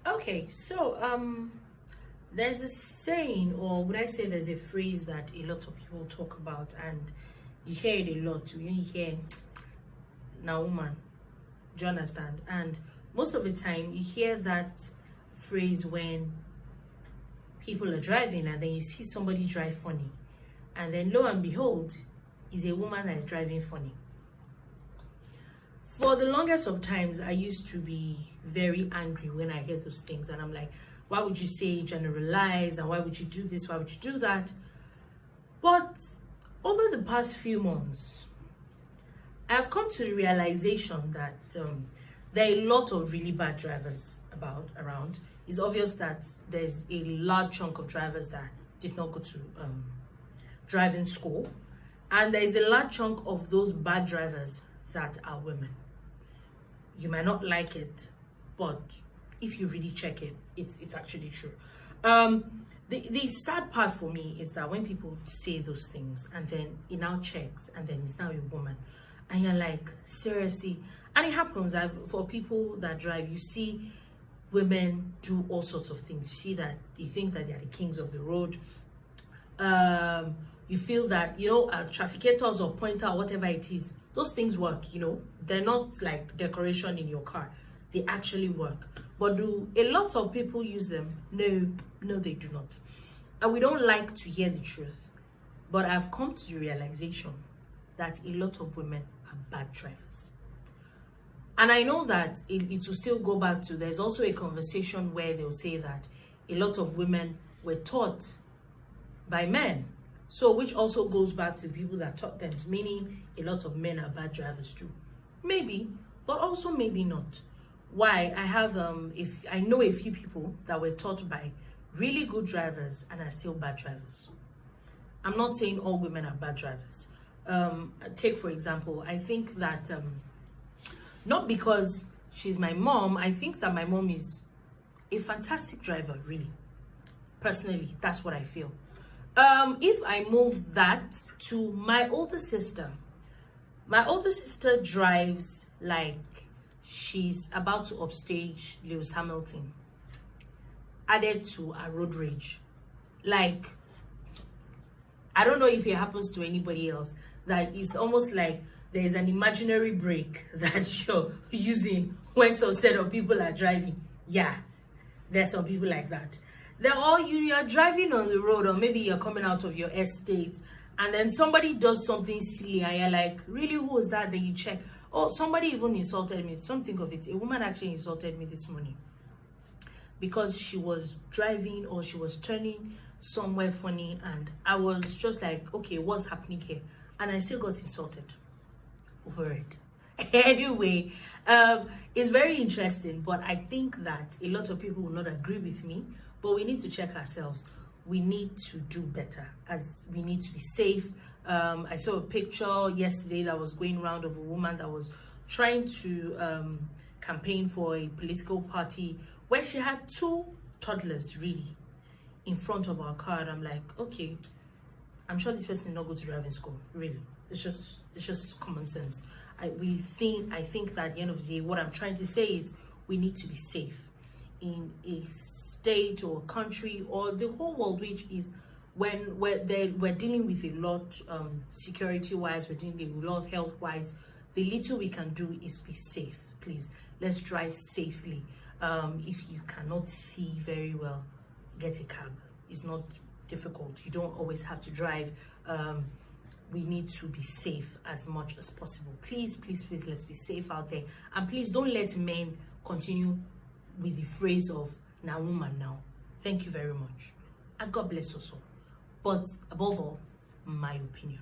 Okay, so there's a saying, or would I say there's a phrase that a lot of people talk about, and you hear it a lot. You hear now woman, do you understand? And most of the time you hear that phrase when people are driving and then you see somebody drive funny, and then lo and behold is a woman that is driving funny. For the longest of times, I used to be very angry when I hear those things, and I'm like, why would you say generalize, and why would you do this, why would you do that? But over the past few months, I've come to the realization that there are a lot of really bad drivers around. It's obvious that there's a large chunk of drivers that did not go to driving school, and there is a large chunk of those bad drivers that are women. You might not like it, but if you really check it, it's actually true. The sad part for me is that when people say those things and then it now checks and then it's now a woman, and you're like, seriously? And it happens. For people that drive, you see women do all sorts of things. You see that they think that they're the kings of the road. You feel that, trafficators or pointer or whatever it is, those things work, They're not like decoration in your car. They actually work. But do a lot of people use them? No, they do not. And we don't like to hear the truth. But I've come to the realization that a lot of women are bad drivers. And I know that it will still go back to, there's also a conversation where they'll say that a lot of women were taught by men. So, which also goes back to the people that taught them, meaning a lot of men are bad drivers too. Maybe, but also maybe not. Why? I know a few people that were taught by really good drivers and are still bad drivers. I'm not saying all women are bad drivers. Take, for example, I think that, not because she's my mom, I think that my mom is a fantastic driver, really. Personally, that's what I feel. If I move that to my older sister drives like she's about to upstage Lewis Hamilton, added to a road rage. Like, I don't know if it happens to anybody else, that it's almost like there's an imaginary brake that you're using when some set of people are driving. Yeah, there's some people like that. They're all, you're driving on the road, or maybe you're coming out of your estate, and then somebody does something silly, and you're like, really, who was that? Then you check. Oh, somebody even insulted me. Something of it. A woman actually insulted me this morning because she was driving, or she was turning somewhere funny, and I was just like, okay, what's happening here? And I still got insulted over it. Anyway, it's very interesting, but I think that a lot of people will not agree with me, but we need to check ourselves. We need to do better, as we need to be safe. I saw a picture yesterday that was going around of a woman that was trying to campaign for a political party, where she had two toddlers really in front of our car. And I'm like, okay, I'm sure this person did not go to driving school. Really, it's just common sense. I think that at the end of the day, what I'm trying to say is we need to be safe in a state or country or the whole world, which is when we're dealing with a lot security wise, we're dealing with a lot health wise. The little we can do is be safe. Please, let's drive safely. If you cannot see very well, get a cab. It's not difficult. You don't always have to drive. We need to be safe as much as possible. Please, let's be safe out there. And please don't let men continue with the phrase of now woman now. Thank you very much. And God bless us all. But above all, my opinion.